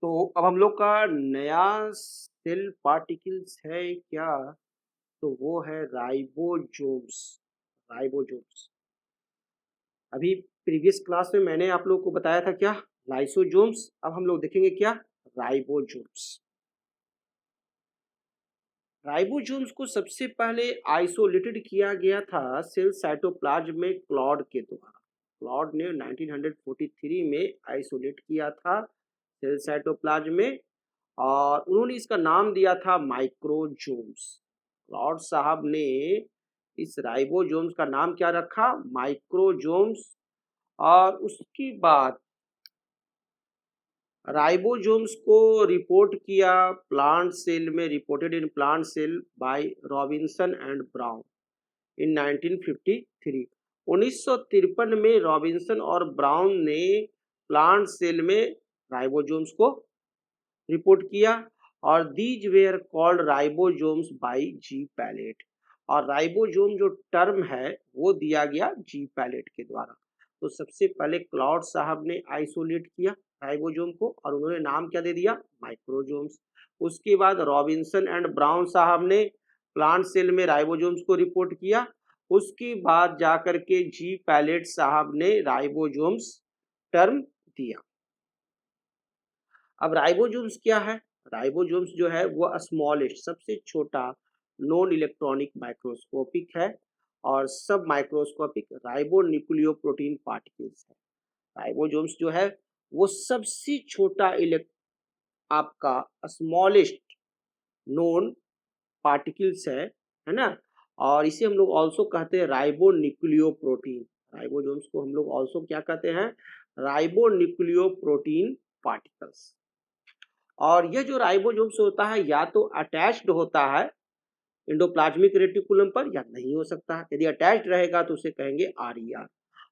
तो अब हम लोग का नया सेल पार्टिकल्स है क्या? तो वो है राइबोसोम्स। राइबोसोम्स अभी प्रीवियस क्लास में मैंने आप लोगों को बताया था क्या? लाइसोसोम्स। अब हम लोग देखेंगे क्या? राइबोसोम्स। राइबोसोम्स को सबसे पहले आइसोलेटेड किया गया था सेल साइटोप्लाज्म में क्लॉड के द्वारा। क्लॉड ने 1943 में आइसोलेट किया था सेल साइटोप्लाज्म में और उन्होंने इसका नाम दिया था माइक्रोजोम्स। क्लॉड साहब ने इस राइबोसोम्स का नाम क्या रखा? माइक्रोजोम्स। और उसके बाद राइबोसोम्स को रिपोर्ट किया प्लांट सेल में, reported in plant cell by Robinson and Brown in 1953। 1953 में रॉबिन्सन और ब्राउन ने प्लांट सेल में राइबोसोम्स को रिपोर्ट किया और these were called ribosomes by G Palade. और राइबोसोम जो टर्म है वो दिया गया जी पैलेट के द्वारा। तो सबसे पहले क्लॉड साहब ने आइसोलेट किया राइबोसोम को और उन्होंने नाम क्या दे दिया? माइक्रोसोम्स। उसके बाद रॉबिन्सन एंड ब्राउन साहब ने प्लांट सेल में राइबोसोम्स को रिपोर्ट किया। उसके बाद जाकर के जी पैलेट साहब ने राइबोसोम्स टर्म दिया। अब राइबोसोम्स क्या है? राइबोसोम्स जो है वो स्मॉलेस्ट, सबसे छोटा नॉन इलेक्ट्रॉनिक माइक्रोस्कोपिक है और सब माइक्रोस्कोपिक राइबो न्यूक्लियोप्रोटीन पार्टिकल्स है। राइबोसोम्स जो है वो सबसे छोटा आपका स्मॉलेस्ट नोन पार्टिकल्स है ना। और इसे हम लोग ऑल्सो कहते हैं राइबो न्यूक्लियोप्रोटीन। राइबोसोम्स को हम लोग ऑल्सो क्या कहते हैं? Ribo nucleoprotein particles. और यह जो राइबोसोम्स होता है या तो अटैच्ड होता है एंडोप्लाज्मिक रेटिकुलम पर या नहीं हो सकता है। यदि अटैच्ड रहेगा तो उसे कहेंगे आरईआर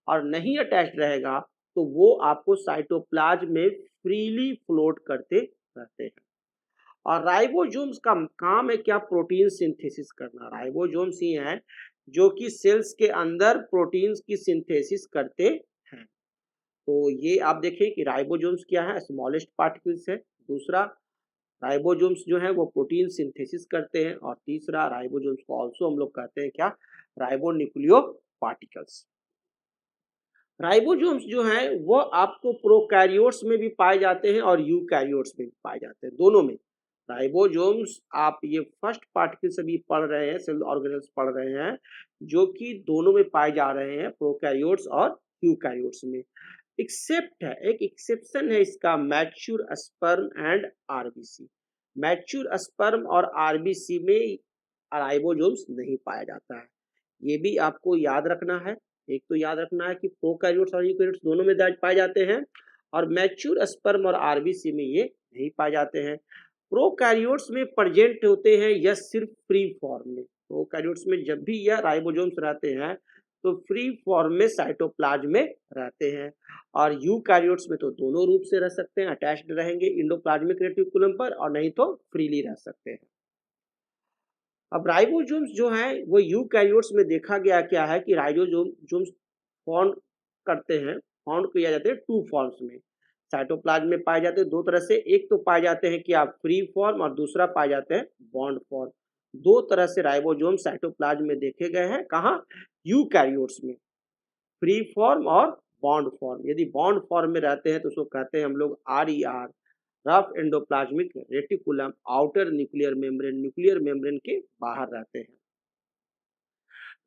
और नहीं अटैच्ड रहेगा तो वो आपको साइटोप्लाज्म में फ्रीली फ्लोट करते रहते हैं। और राइबोसोम्स का काम है क्या? प्रोटीन सिंथेसिस करना। राइबोसोम्स ही हैं जो कि सेल्स के अंदर प्रोटीन्स की सिंथेसिस करते हैं। तो ये आप देखें कि राइबोसोम्स क्या है? स्मॉलेस्ट पार्टिकल्स है। दूसरा, राइबोसोम्स जो है वो प्रोटीन सिंथेसिस करते हैं। और तीसरा, राइबोसोम्स को ऑल्सो हम लोग कहते हैं क्या? राइबोन्यूक्लियो पार्टिकल्स। राइबोसोम्स जो हैं वो आपको प्रोकैरियोट्स में भी पाए जाते हैं और यूकैरियोट्स में भी पाए जाते हैं, दोनों में। राइबोसोम्स आप ये फर्स्ट पार्टिकल्स अभी पढ़ रहे हैं, सेल ऑर्गेनेल्स पढ़ रहे हैं, जो कि दोनों में पाए जा रहे हैं, प्रोकैरियोट्स और यूकैरियोट्स में। एक्सेप्ट है, एक एक्सेप्शन है इसका, mature sperm and RBC. Mature sperm और आरबीसी में राइबोसोम्स नहीं पाया जाता है। ये भी आपको याद रखना है। एक तो याद रखना है कि प्रोकैरियोट्स और यूकैरियोट्स दोनों में पाए जाते हैं और मैच्योर स्पर्म और आरबीसी में ये नहीं पाए जाते हैं। प्रोकैरियोट्स में प्रेजेंट होते हैं यह सिर्फ फ्री फॉर्म में। प्रोकैरियोट्स में जब भी यह राइबोसोम्स रहते हैं तो फ्री फॉर्म में साइटोप्लाज्म में रहते हैं। और यूकैरियोट्स में तो दोनों रूप से रह सकते हैं, अटैच्ड रहेंगे इंडोप्लाज्मिक रेटिकुलम पर और नहीं तो फ्रीली रह सकते हैं। अब राइबोसोम्स जो है वो यूकैरियोट्स में देखा गया क्या है कि राइबोसोम्स फाउंड करते हैं, फाउंड किया जाते हैं टू फॉर्म्स में। साइटोप्लाज्म में पाए जाते हैं दो तरह से, एक तो पाए जाते हैं कि आप फ्री फॉर्म और दूसरा पाए जाते हैं बॉन्ड फॉर्म। दो तरह से राइबोसोम साइटोप्लाज्म में देखे गए हैं। कहाँ? यूकैरियोट्स में, फ्री फॉर्म और बॉन्ड फॉर्म। यदि बॉन्ड फॉर्म में रहते हैं तो उसको कहते हैं हम लोग RER, rough endoplasmic reticulum, outer nuclear membrane के बाहर रहते हैं।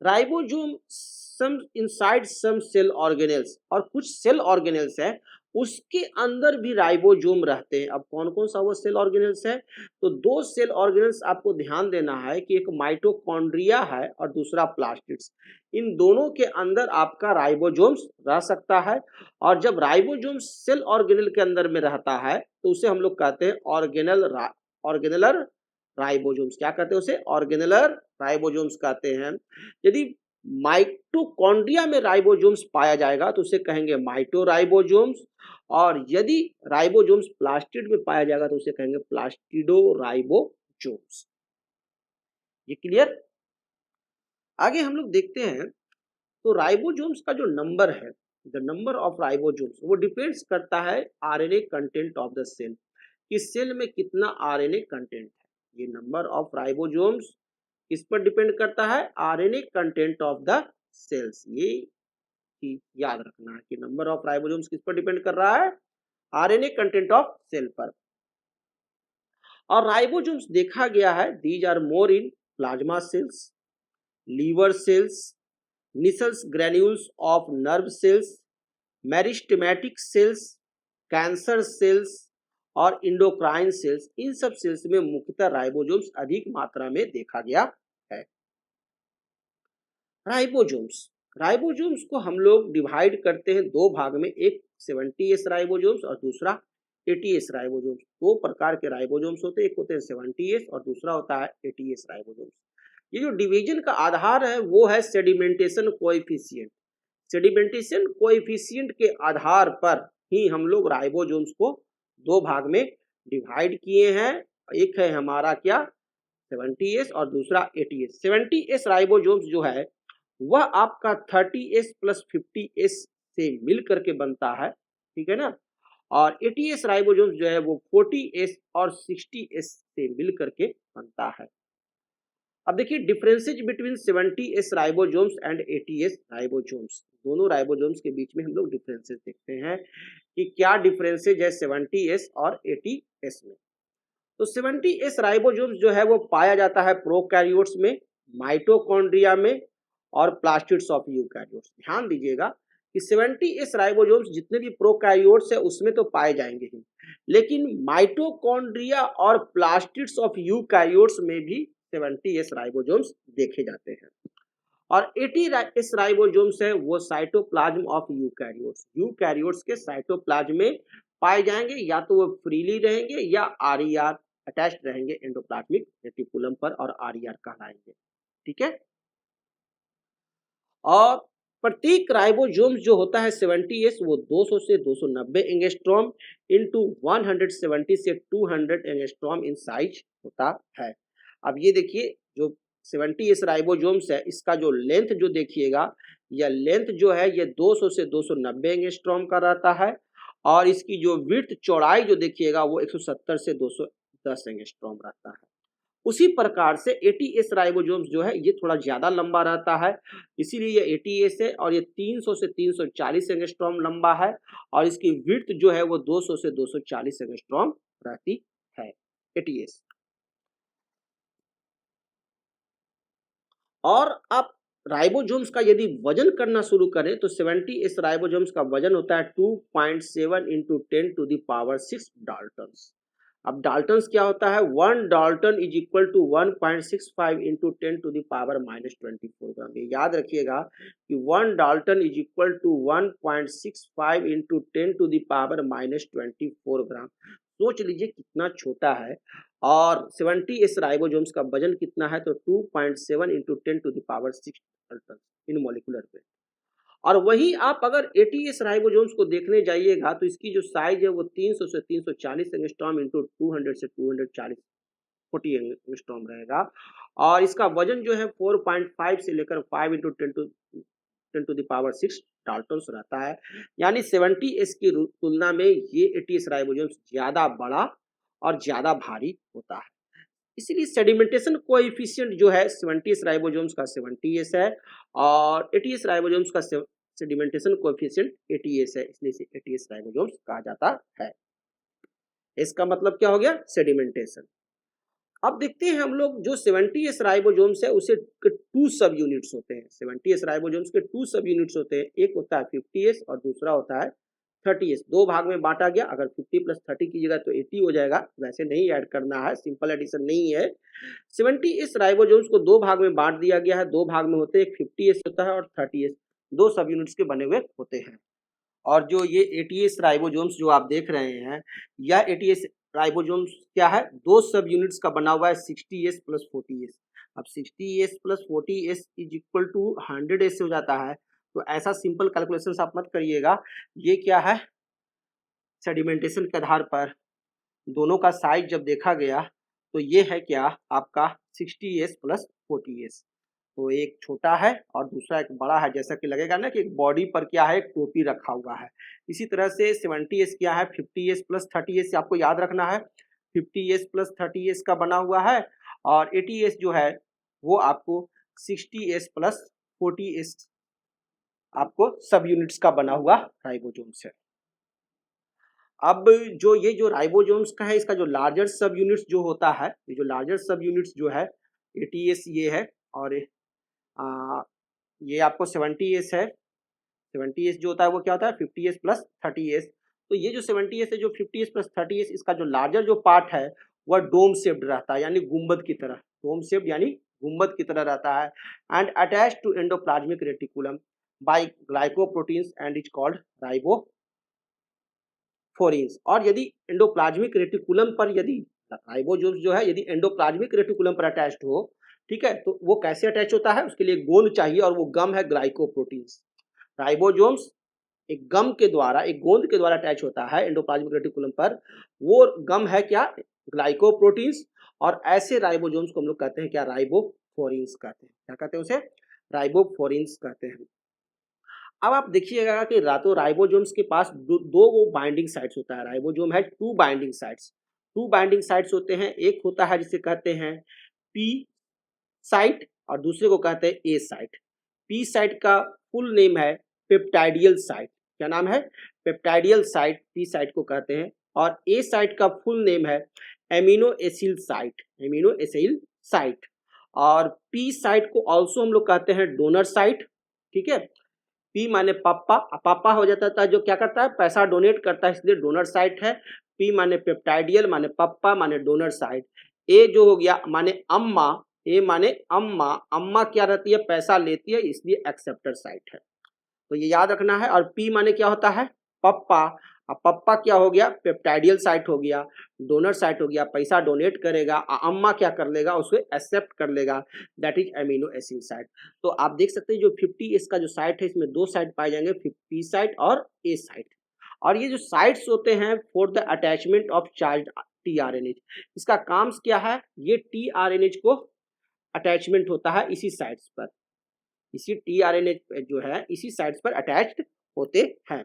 राइबोसोम सम इनसाइड सम सेल ऑर्गेनेल्स, और कुछ सेल ऑर्गेनेल्स है उसके अंदर भी राइबोसोम रहते हैं। अब कौन कौन सा वो सेल ऑर्गेनेल्स है? तो दो सेल ऑर्गेनेल्स आपको ध्यान देना है कि एक माइटोकॉन्ड्रिया है और दूसरा प्लास्टिड्स। इन दोनों के अंदर आपका राइबोसोम्स रह सकता है। और जब राइबोसोम सेल ऑर्गेनेल के अंदर में रहता है तो उसे हम लोग कहते हैं ऑर्गेनेलर राइबोसोम्स। क्या कहते हैं उसे? ऑर्गेनेलर राइबोसोम्स कहते हैं। यदि माइटोकॉन्ड्रिया में राइबोसोम्स पाया जाएगा तो उसे कहेंगे माइटोराइबोसोम्स। और यदि राइबोसोम्स प्लास्टिड में पाया जाएगा तो उसे कहेंगे प्लास्टिडोराइबोसोम्स। ये क्लियर? आगे हम लोग देखते हैं तो राइबोसोम्स का जो नंबर है, द नंबर ऑफ राइबोसोम्स, वो डिपेंड्स करता है RNA content of the cell. कि सेल में कितना आरएनए कंटेंट है। ये नंबर ऑफ राइबोसोम्स किस पर डिपेंड करता है, RNA content of the cells. ये याद रखना है कि नंबर ऑफ राइबोसोम्स किस पर डिपेंड कर रहा है, आरएनए कंटेंट ऑफ सेल पर। और राइबोसोम्स देखा गया है these are more in plasma cells, liver cells, Nissl's granules of nerve cells, meristematic cells, cancer cells और इंडोक्राइन सेल्स। इन सब सेल्स में मुख्यतः राइबोसोम्स अधिक मात्रा में देखा गया है। राइबोसोम्स राइबोसोम्स को हम लोग डिवाइड करते हैं दो भाग में, एक 70S राइबोसोम्स और दूसरा 80S राइबोसोम्स। दो प्रकार के राइबोसोम्स होते हैं, एक होते हैं 70S और दूसरा होता है 80S राइबोसोम्स। ये जो डिवीजन का आधार है वो है सेडिमेंटेशन कोएफिशिएंट। सेडिमेंटेशन कोएफिशिएंट के आधार पर ही हम लोग राइबोसोम्स को दो भाग में डिवाइड किए हैं। एक है हमारा क्या 70S और दूसरा 80S। 70S राइबोसोम्स जो है वह आपका 30S प्लस 50S से मिल करके बनता है, ठीक है ना। और 80S राइबोसोम्स जो है वो 40S और 60S से मिल करके बनता है। अब देखिए differences between 70S ribosomes and 80S ribosomes. दोनों राइबोसोम्स के बीच में हम लोग डिफरेंसेज देखते हैं कि क्या डिफरेंसेज है 70S और 80S में। तो 70S राइबोसोम्स जो है वो पाया जाता है प्रोकैरियोट्स में, माइटोकॉन्ड्रिया में और प्लास्टिड्स ऑफ यूकैरियोट्स। ध्यान दीजिएगा कि 70S राइबोसोम्स जितने भी प्रोकैरियोट्स है उसमें तो पाए जाएंगे ही, लेकिन माइटोकॉन्ड्रिया और प्लास्टिड्स ऑफ यूकैरियोट्स में भी 70S राइबोसोम्स देखे जाते हैं। और 80S राइबोसोम्स है वो साइटोप्लाज्म ऑफ यूकैरियोट्स। यूकैरियोट्स के साइटोप्लाज्म में पाए जाएंगे, या तो वो फ्रीली रहेंगे या आरईआर अटैच्ड रहेंगे एंडोप्लाज्मिक रेटिकुलम पर और आरईआर कहलाएंगे, ठीक है। और प्रत्येक राइबोसोम्स जो होता है 70S वो 200 से 290 एंगस्ट्रॉम इनटू 170 से 200 एंगस्ट्रॉम इन साइज होता है। अब ये देखिए जो 70S राइबोसोम्स है इसका जो लेंथ जो देखिएगा, यह लेंथ जो है ये 200 से 290 एंगस्ट्रॉम का रहता है, और इसकी जो विड्थ चौड़ाई जो देखिएगा वो 170 से 210 एंगस्ट्रॉम रहता है। उसी प्रकार से 80S राइबोसोम्स जो है ये थोड़ा ज्यादा लंबा रहता है, इसीलिए ये 80S है, और ये 300 से 340 एंगस्ट्रॉम लंबा है, और इसकी विड्थ जो है वो 200 से 240 एंगस्ट्रॉम रहती है 80S। और आप राइबोसोम्स का यदि वजन करना शुरू करें तो 70S राइबोसोम्स का वजन होता है 2.7 into 10 to the power 6 daltons. अब डाल्टन्स क्या होता है, 1 dalton is equal to 1.65 into 10 to the power -24 gram. ये याद रखिएगा कि 1 dalton is equal to 1.65 into 10 to the power -24 gram. सोच लीजिए कितना छोटा है। और 70S राइबोसोम्स का वजन कितना है, तो 2.7 into 10 to the power 6 dalton in molecular weight. और वहीं आप अगर 80S राइबोसोम्स को देखने जाइएगा तो इसकी जो साइज है वो 300 से 340 एंगस्ट्रॉम इंटू 200 से 240 40 एंगस्ट्रॉम रहेगा, और इसका वजन जो है 4.5 से लेकर 5 into 10 to the power 6 daltons रहता है। यानी 70S की तुलना में ये 80S राइबोसोम्स ज्यादा बड़ा और ज्यादा भारी होता है। इसीलिए सेडिमेंटेशन कोएफिशिएंट जो है 70S राइबोसोम्स का 70S है, और 80S राइबोसोम्स का सेडिमेंटेशन कोएफिशिएंट 80S है, इसलिए इसे 80S राइबोसोम्स कहा जाता है। इसका मतलब क्या हो गया, सेडिमेंटेशन। अब देखते हैं हम लोग जो 70S राइबोसोम्स है उसे 2 सब यूनिट्स होते हैं। 70S राइबोसोम्स के 2 सब यूनिट्स होते हैं, एक होता है 50S और दूसरा होता है 30S। दो भाग में बांटा गया, अगर 50 प्लस 30 कीजिएगा तो 80 हो जाएगा, वैसे नहीं ऐड करना है, सिंपल एडिशन नहीं है। 70S राइबोसोम्स को दो भाग में बांट दिया गया है, दो भाग में होते हैं, एक 50S होता है और 30S, दो सब यूनिट्स के बने हुए होते हैं। और जो ये 80S राइबोसोम्स जो आप देख रहे हैं, यह 80S राइबोसोम्स क्या है, दो सब यूनिट्स का बना हुआ है 60S प्लस 40S। अब 60S plus 40S is equal to 100S से हो जाता है, तो ऐसा सिंपल कैलकुलेशन आप मत करिएगा। ये क्या है, सेडिमेंटेशन के आधार पर दोनों का साइज जब देखा गया तो ये है क्या आपका 60S प्लस 40S। तो एक छोटा है और दूसरा एक बड़ा है, जैसा कि लगेगा ना कि एक बॉडी पर क्या है, एक टोपी रखा हुआ है। इसी तरह से 70s क्या है, 50s प्लस 30s आपको याद रखना है। 50s प्लस 30s का बना हुआ है और 80s जो है वो आपको 60s प्लस 40s आपको सब यूनिट्स का बना हुआ राइबोसोम्स है। अब जो राइबोसोम्स का है, इसका जो लार्जर सब यूनिट्स जो होता है, ये जो लार्जर सब यूनिट्स जो है 80s ये है और आ, ये आपको 70s है। 70s जो होता है वो क्या होता है, 50s प्लस 30s। तो ये जो 70s है, जो 50s प्लस 30s, इसका जो लार्जर जो पार्ट है वह डोम शेप्ड रहता है, यानी गुंबद की तरह। डोम शेप्ड यानी गुंबद की तरह रहता है and attach to endoplasmic reticulum by glycoproteins and is called ribophorins. और यदि एंडोप्लाज्मिक रेटिकुलम पर यदि राइबोसोम्स जो है यदि एंडोप्लाज्मिक रेटिकुलम पर अटैच्ड हो, ठीक है, तो वो कैसे अटैच होता है, उसके लिए गोंद चाहिए और वो गम है ग्लाइकोप्रोटीन्स। राइबोसोम्स एक गम के द्वारा, एक गोंद के द्वारा अटैच होता है एंडोप्लाज्मिक रेटिकुलम पर। वो गम है क्या, ग्लाइकोप्रोटीन्स। और ऐसे राइबोसोम्स को हम लोग कहते हैं क्या, राइबोफोरिन्स कहते हैं। क्या कहते हैं उसे, राइबोफोरिन्स कहते हैं। अब आप देखिएगा कि रातों राइबोसोम्स के पास दो वो बाइंडिंग साइट्स होता है। राइबोसोम है two binding sites. Two binding sites होते हैं, एक होता है जिसे कहते हैं पी साइट और दूसरे को कहते हैं ए साइट। पी साइट का फुल नेम है पेप्टाइडियल साइट। क्या नाम है, पेप्टाइडियल साइट, पी साइट को कहते हैं। और ए साइट का फुल नेम है amino acyl site, amino acyl site. और पी साइट को ऑल्सो हम लोग कहते हैं डोनर साइट। ठीक है, पी माने पापा, पापा हो जाता था जो क्या करता है, पैसा डोनेट करता है, इसलिए डोनर साइट है। पी माने पेप्टाइडियल माने पापा माने डोनर साइट। ए जो हो गया माने अम्मा, ए माने अम्मा, अम्मा क्या रहती है, पैसा लेती है, इसलिए एक्सेप्टर साइट है। तो ये याद रखना है। और पी माने क्या होता है, पप्पा। अब पप्पा क्या हो गया, पेप्टाइडियल साइट हो गया, डोनर साइट हो गया, पैसा डोनेट करेगा। अम्मा क्या कर लेगा, उसे एक्सेप्ट कर लेगा, that is amino acid site. तो आप देख सकते हैं जो 50 इसका जो साइट है, इसमें दो साइट पाए जाएंगे, पी साइट और ए साइट। और ये जो साइट्स होते हैं for the attachment of charge tRNA, इसका काम क्या है, ये टीआरएनए को अटैचमेंट होता है इसी साइट्स पर, इसी टीआरएनए जो है इसी साइट्स पर अटैच्ड होते हैं।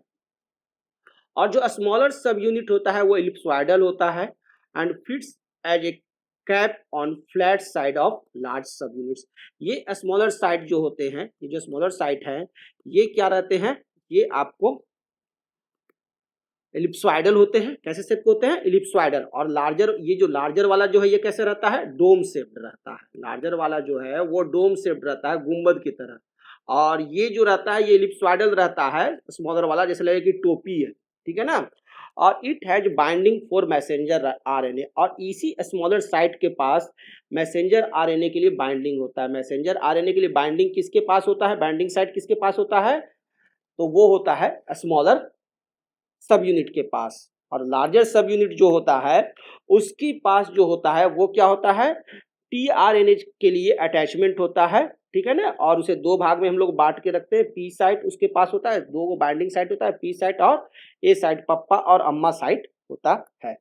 और जो स्मॉलर सब यूनिट होता है वो एलिप्सॉइडल होता है and fits as a cap on flat side of large subunits. ये स्मॉलर साइट जो होते हैं, ये जो स्मॉलर साइट है, ये क्या रहते हैं, ये आपको एलिप्सॉइडल होते हैं। कैसे शेप के होते हैं, एलिप्सॉइडल। और लार्जर, ये जो लार्जर वाला जो है ये कैसे रहता है, डोम शेप्ड रहता है। लार्जर वाला जो है वो डोम शेप्ड रहता है, गुंबद की तरह। और ये जो रहता है ये एलिप्सॉइडल रहता है, स्मॉलर वाला, जैसे लगे कि टोपी है, ठीक है ना। और it has binding for messenger RNA. और इसी स्मॉलर साइट के पास मैसेंजर आरएनए के लिए बाइंडिंग होता है। मैसेंजर आरएनए के लिए बाइंडिंग किसके पास होता है, बाइंडिंग साइट किसके पास होता है, तो वो होता है स्मॉलर सब यूनिट के पास। और लार्जर सब यूनिट जो होता है उसके पास जो होता है वो क्या होता है, टीआरएनए के लिए अटैचमेंट होता है, ठीक है ना। और उसे दो भाग में हम लोग बांट के रखते हैं। पी साइट उसके पास होता है, दो को बाइंडिंग साइट होता है, पी साइट और ए साइट, पप्पा और अम्मा साइट होता है।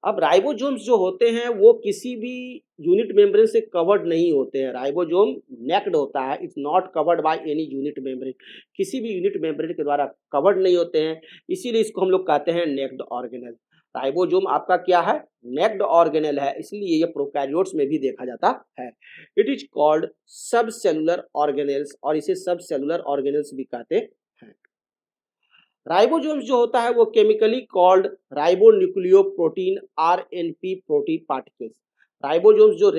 अब राइबोसोम्स जो होते हैं वो किसी भी यूनिट मेम्ब्रेन से कवर्ड नहीं होते हैं। राइबोसोम नेक्ड होता है, it's not covered by any unit membrane, किसी भी यूनिट मेम्ब्रेन के द्वारा कवर्ड नहीं होते हैं, इसीलिए इसको हम लोग कहते हैं नेक्ड ऑर्गेनल। राइबोसोम आपका क्या है, नेक्ड ऑर्गेनल है, इसलिए ये प्रोकैरियोट्स में भी देखा जाता है। इट इज कॉल्ड सब सेलुलर ऑर्गेनल्स, और इसे सब सेलुलर ऑर्गेनल्स भी कहते हैं। राइबोसोम्स जो होता है वो chemically called ribonucleoprotein RNP protein particles. Ribosomes जो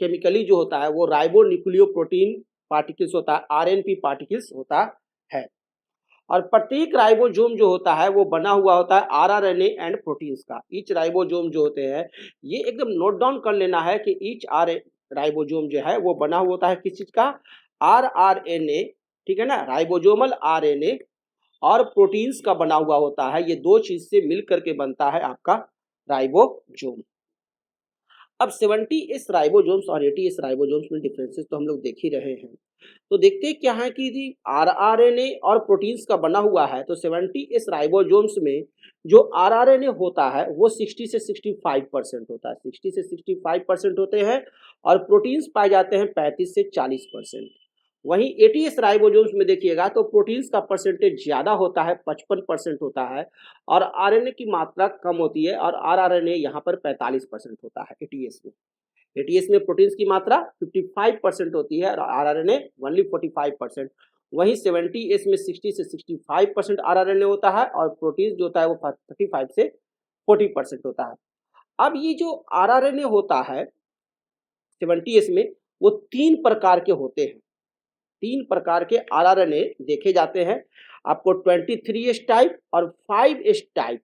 केमिकली जो होता है वो राइबोन्यूक्लियोप्रोटीन पार्टिकल्स होता है, आरएनपी पार्टिकल्स होता है। और प्रत्येक राइबोसोम जो होता है वो बना हुआ होता है आरआरएनए एंड प्रोटीन्स का। ईच राइबोसोम जो होते हैं, ये एकदम नोट डाउन कर लेना है कि ईच राइबोसोम जो है वो बना हुआ होता है किस चीज का, आरआरएनए, ठीक है ना, राइबोसोमल आरएनए और प्रोटीन्स का बना हुआ होता है। ये दो चीज से मिल करके बनता है आपका राइबोसोम। अब 70S राइबोसोम्स और 80S राइबोसोम्स में डिफरेंसेस तो हम लोग देख ही रहे हैं। तो देखते हैं क्या है कि जी आरआरएनए और प्रोटीन्स का बना हुआ है। तो 70S राइबोसोम्स में जो आरआरएनए होता है वो 60 से 65% होता है, 60 से 65% होते हैं, और प्रोटीन्स पाए जाते हैं 35 से 40%। वहीं 80S राइबोसोम्स में देखिएगा तो प्रोटीन्स का परसेंटेज ज़्यादा होता है, 55% होता है, और आरएनए की मात्रा कम होती है, और आरआरएनए यहाँ पर 45% होता है 80S में। 80S में प्रोटीन्स की मात्रा 55% होती है और आरआरएनए ओनली 45%। वहीं 70S में 60 से 65% आरआरएनए होता है, और प्रोटीन्स जो होता है वो 35 से 40% होता है। अब ये जो आरआरएनए होता है 70S में, वो 3 प्रकार के होते हैं। 3 प्रकार के आरआरएनए देखे जाते हैं। आपको 23S टाइप और 5S टाइप,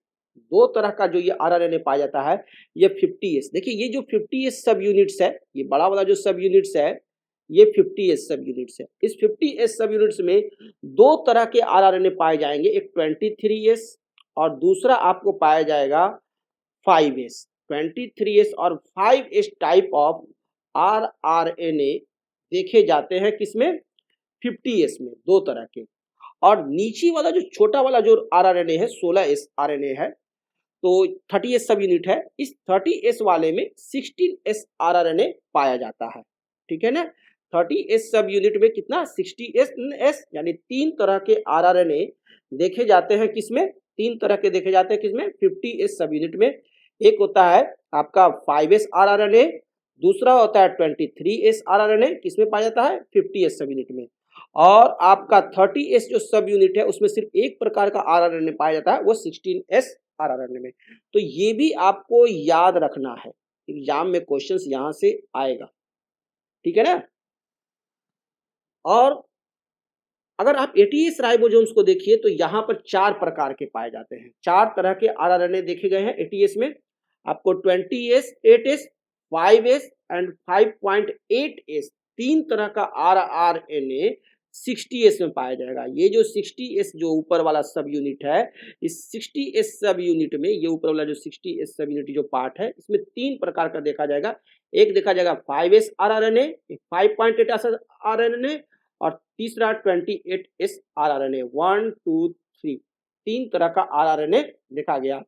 2 तरह का जो ये आरआरएनए पाया जाता है। ये 50S, देखिए ये जो 50S सब यूनिट्स है, ये बड़ा वाला जो सब यूनिट्स है, ये 50S सब यूनिट्स है। इस 50S सब यूनिट्स में 2 तरह के आरआरएनए पाए जाएंगे, एक 23S और दूसरा आपको पाया जाएगा 5S। 23S और 5S टाइप ऑफ आरआरएनए देखे जाते हैं किसमें? 50S में, 2 तरह के। और नीचे वाला जो छोटा वाला जो आरआरएनए है 16S आरएनए है, तो 30S सब यूनिट है। इस 30S वाले में 16S आरआरएनए पाया जाता है, ठीक है ना। 30S सब यूनिट में कितना? 60S, यानी 3 तरह के आरआरएनए देखे जाते हैं किसमें? 3 तरह के देखे जाते हैं किसमें? 50S सब यूनिट में। एक होता है आपका 5S आरआरएनए, दूसरा होता है 23S आरआरएनए, किसमें पाया जाता है? 50S सब यूनिट में। और आपका 30S जो सब यूनिट है उसमें सिर्फ एक प्रकार का आरआरएनए पाया जाता है, वो 16S आरआरएनए में। तो ये भी आपको याद रखना है, एग्जाम में क्वेश्चंस यहां से आएगा, ठीक है ना। और अगर आप 80S राइबोसोम्स को देखिए तो यहाँ पर 4 प्रकार के पाए जाते हैं, 4 तरह के आरआरएनए देखे गए हैं 80S में। आपको 20S, 8S, 5S and 5.8S, 3 तरह का आरआरएनए 60S में पाया जाएगा। ये जो 60S जो ऊपर वाला सब यूनिट है, इस 60S सब यूनिट में, ये ऊपर वाला जो 60S सब यूनिट जो पार्ट है, इसमें 3 प्रकार का देखा जाएगा। एक देखा जाएगा 5S आरआरएनए, एक 5.8 आरआरएनए, और तीसरा 28S आरआरएनए। 1 2 3, 3 तरह का आरआरएनए देखा गया।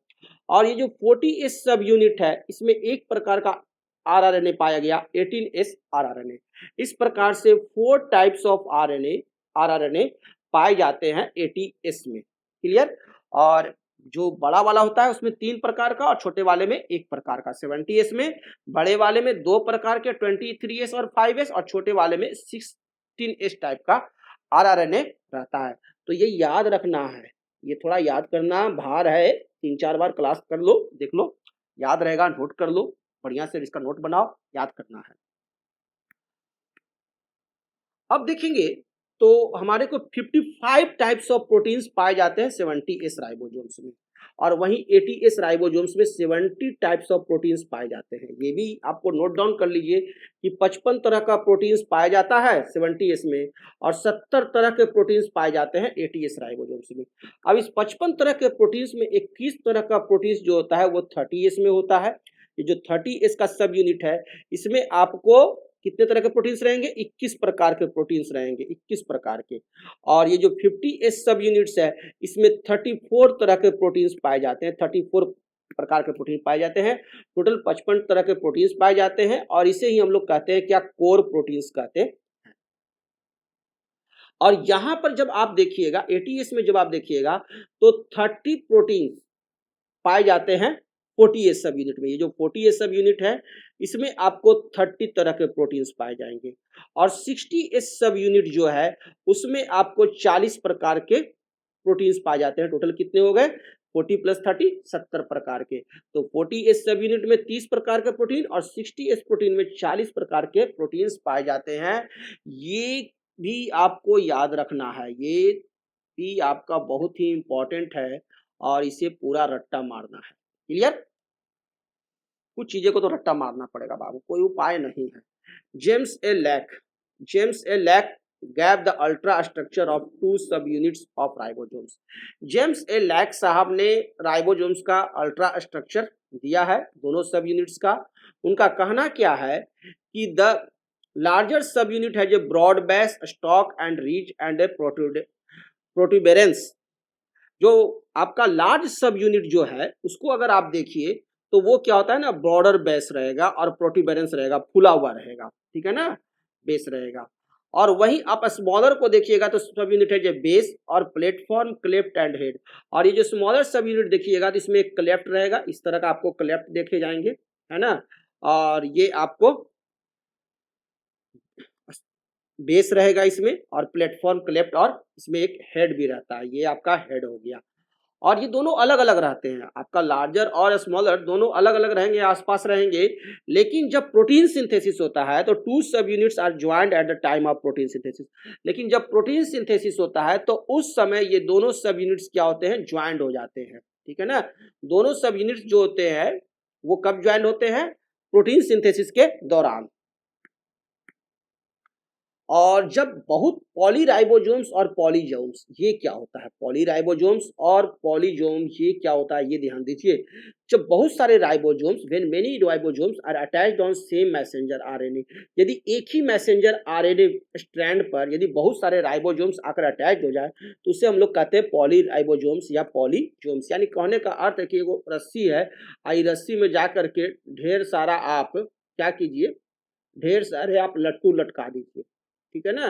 और ये जो 40S सब यूनिट है, इसमें एक प्रकार का आरआरएनए पाया गया, 18S आरआरएनए। इस प्रकार से 4 टाइप्स ऑफ आरआरएनए पाए जाते हैं 80S में, क्लियर। और जो बड़ा वाला होता है उसमें 3 प्रकार का, और छोटे वाले में 1 प्रकार का। 70S में बड़े वाले में 2 प्रकार के, 23S और 5S, और छोटे वाले में 16S टाइप का आरआरएनए रहता है। तो ये याद रखना है, ये थोड़ा याद करना भार है, 3-4 बार क्लास कर लो, देख लो, याद रहेगा, नोट कर लो, बढ़िया से इसका नोट बनाओ, याद करना है। अब देखेंगे तो हमारे को 55 टाइप्स ऑफ प्रोटीन्स पाए जाते हैं 70S राइबोसोम्स में, और वहीं 80S राइबोसोम्स में 70 टाइप्स ऑफ प्रोटीन्स पाए जाते हैं। ये भी आपको नोट डाउन कर लीजिए कि 55 तरह का प्रोटीन्स पाया जाता है 70S में, और 70 तरह के प्रोटीन्स पाए जाते हैं 80S राइबोसोम्स में। अब इस 55 तरह के प्रोटीन्स में 21 तरह का प्रोटीन्स जो होता है वो 30S में होता है। ये जो 30S का सब यूनिट है, इसमें आपको कितने तरह के प्रोटीन्स रहेंगे? 21 प्रकार के प्रोटीन्स रहेंगे, 21 प्रकार के। और ये जो 50S सब यूनिट्स है, इसमें 34 तरह के प्रोटीन्स पाए जाते हैं, 34 प्रकार के प्रोटीन पाए जाते हैं। टोटल 55 तरह के प्रोटीन्स पाए जाते हैं, और इसे ही हम लोग कहते हैं क्या? कोर प्रोटीन्स कहते हैं। और यहां पर जब आप देखिएगा 80S में जब आप देखिएगा तो 30 प्रोटीन्स पाए जाते हैं 40S सब यूनिट में। ये जो 40S सब यूनिट है, इसमें आपको 30 तरह के प्रोटीन्स पाए जाएंगे, और 60S सब यूनिट जो है उसमें आपको 40 प्रकार के प्रोटीन्स पाए जाते हैं। टोटल कितने हो गए? 40 + 30, 70 प्रकार के। तो 40S सब यूनिट में 30 प्रकार के प्रोटीन, और 60S प्रोटीन में 40 प्रकार के प्रोटीन्स पाए जाते हैं। ये भी आपको याद रखना है, ये भी आपका बहुत ही इंपॉर्टेंट है, और इसे पूरा रट्टा मारना है, क्लियर। कुछ चीजें को तो रट्टा मारना पड़ेगा बाबू, कोई उपाय नहीं है। James A Lake gave the ultrastructure of 2 subunits of ribosomes. James A Lake साहब ने राइबोसोम्स का अल्ट्रा स्ट्रक्चर दिया है दोनों सब यूनिट्स का। उनका कहना क्या है कि द लार्जर सब यूनिट है जो broad base stalk and ridge and a protuberance. जो आपका लार्ज सब यूनिट जो है उसको अगर आप देखिए तो वो क्या होता है ना, ब्रॉडर बेस रहेगा और प्रोट्यूबेरेंस रहेगा, फुला हुआ रहेगा, ठीक है ना, बेस रहेगा। और वहीं आप स्मॉलर को देखिएगा तो सब यूनिट है जो बेस और प्लेटफॉर्म, क्लेफ्ट एंड हेड। और ये जो स्मॉलर सब यूनिट देखिएगा तो इसमें एक क्लेफ्ट रहेगा, इस तरह का आपको क्लेफ्ट देखे जाएंगे, है ना। और ये आपको बेस रहेगा इसमें और प्लेटफॉर्म, क्लेफ्ट और इसमें एक हेड भी रहता है, ये आपका हेड हो गया। और ये दोनों अलग अलग रहते हैं, आपका लार्जर और स्मॉलर दोनों अलग अलग रहेंगे, आसपास रहेंगे। लेकिन जब प्रोटीन सिंथेसिस होता है तो 2 subunits are joint at the time of protein synthesis. लेकिन जब प्रोटीन सिंथेसिस होता है तो उस समय ये दोनों सब यूनिट्स क्या होते हैं, ज्वाइंट हो जाते हैं, ठीक है ना। दोनों सब यूनिट्स जो होते हैं वो कब ज्वाइंट होते हैं, प्रोटीन सिंथेसिस के दौरान। और जब बहुत पॉलीराइबोसोम्स और पॉलीजोम्स, ये क्या होता है, पॉलीराइबोसोम्स और पॉलीजोम, ये क्या होता है ये ध्यान दीजिए। जब बहुत सारे ribosomes, when many ribosomes are attached on same messenger RNA, यदि एक ही मैसेंजर आरएनए स्ट्रैंड पर यदि बहुत सारे राइबोसोम्स आकर अटैच हो जाए तो उसे हम लोग कहते हैं पॉलीराइबोसोम्स या पॉलीजोम्स। यानी कहने का अर्थ है कि वो रस्सी है, आई रस्सी में जा करके ढेर सारा आप क्या कीजिए, ढेर सारे आप लट्टू लटका दीजिए, ठीक है ना,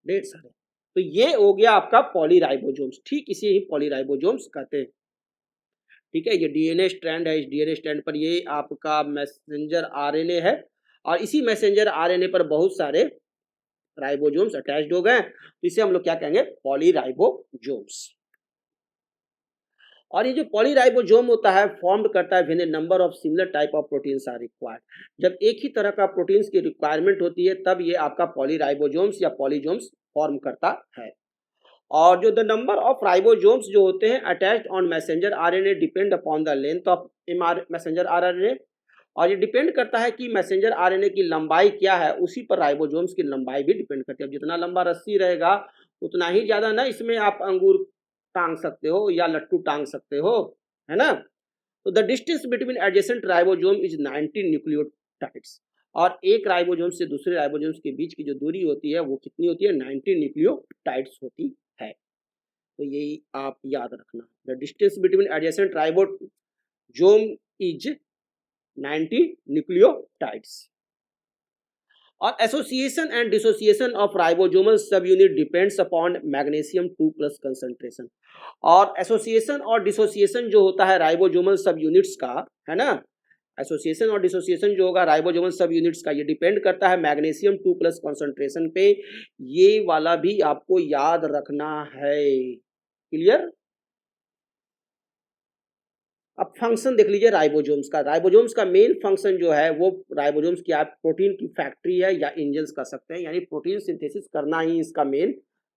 ढेर सारे। तो ये हो गया आपका पॉलीराइबोसोम्स, ठीक इसे ही पॉलीराइबोसोम्स कहते हैं, ठीक है। ये डीएनए स्ट्रैंड है, इस डीएनए स्ट्रैंड पर ये आपका मैसेंजर आरएनए है और इसी मैसेंजर आरएनए पर बहुत सारे राइबोसोम्स अटैच्ड हो गए, तो इसे हम लोग क्या कहेंगे, पॉलीराइबोसोम्स। और ये जो पॉलीराइबोसोम होता है फॉर्म्ड करता है when a number of similar type of proteins are required. जब एक ही तरह का प्रोटीन्स की रिक्वायरमेंट होती है तब ये आपका पॉलीराइबोसोम्स या पॉलीजोम्स फॉर्म करता है। और जो द नंबर ऑफ राइबोसोम्स जो होते हैं attached on messenger RNA depend upon the length of messenger RNA. और ये डिपेंड करता है कि मैसेंजर आरएनए की लंबाई क्या है, उसी पर राइबोसोम्स की लंबाई भी डिपेंड करती है। अब जितना लंबा रस्सी रहेगा उतना ही ज्यादा ना इसमें आप अंगूर टांग सकते हो या लट्टू टांग सकते हो, है ना। तो the distance between adjacent ribosome is 90 nucleotides. और एक राइबोसोम से दूसरे राइबोसोम के बीच की जो दूरी होती है वो कितनी होती है, 90 न्यूक्लियोटाइड्स होती है। तो यही आप याद रखना, the distance between adjacent ribosome is 90 nucleotides. और association and dissociation of ribosomal sub unit depends upon magnesium 2+ concentration. और एसोसिएशन और डिसोसिएशन जो होता है राइबोसोमल सब यूनिट्स का, है ना, एसोसिएशन और डिसोसिएशन जो होगा राइबोसोमल सब यूनिट्स का, ये डिपेंड करता है मैग्नीशियम 2+ कंसंट्रेशन पे। ये वाला भी आपको याद रखना है, क्लियर। अब फंक्शन देख लीजिए राइबोसोम्स का। राइबोसोम्स का मेन फंक्शन जो है वो राइबोसोम्स की आप प्रोटीन की फैक्ट्री है या इंजन्स कह सकते हैं, यानी प्रोटीन सिंथेसिस करना ही इसका मेन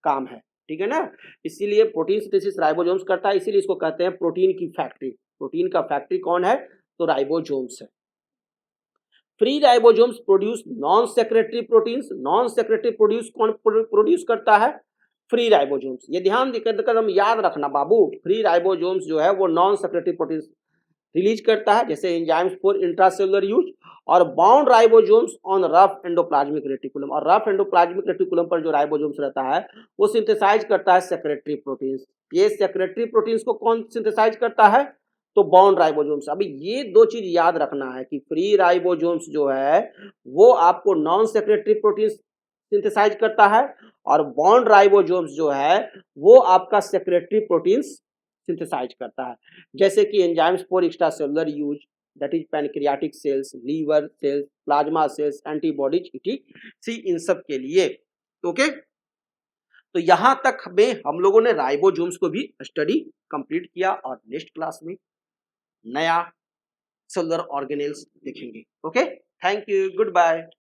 काम है, ठीक है ना। इसीलिए प्रोटीन सिंथेसिस राइबोसोम्स करता है, इसीलिए इसको कहते हैं प्रोटीन की फैक्ट्री। प्रोटीन का फैक्ट्री कौन है, तो राइबोसोम्स है। Free ribosomes produce non secretary proteins. Non secretary produce कौन प्रोड्यूस करता है, फ्री राइबोसोम्स। ये ध्यान देकर हम याद रखना बाबू, फ्री राइबोसोम्स जो है वो नॉन सेक्रेटरी प्रोटीन्स रिलीज करता है, जैसे एंजाइम्स फॉर इंट्रासेलुलर यूज। और bound ribosomes on rough endoplasmic reticulum. और रफ एंडोप्लाज्मिक रेटिकुलम पर जो राइबोसोम्स रहता है वो सिंथेसाइज करता है सेक्रेटरी प्रोटीन्स। ये सेक्रेटरी प्रोटीन्स को कौन सिंथेसाइज करता है, तो बाउंड राइबोसोम्स। अभी ये दो चीज याद रखना है कि फ्री राइबोसोम्स जो है वो आपको नॉन सेक्रेटरी प्रोटीन सिंथेसाइज करता है और बाउंड राइबोसोम्स जो है वो आपका सेक्रेटरी प्रोटीन्स सिंथेसाइज करता है, जैसे कि enzymes for extracellular use, that is pancreatic cells, liver cells, plasma cells, antibodies, सी इन सब के लिए। ओके, तो यहां तक में हम लोगों ने राइबोसोम्स को भी स्टडी कंप्लीट किया और नेक्स्ट क्लास में नया सेलुलर ऑर्गेनेल्स देखेंगे। Okay, thank you, good bye.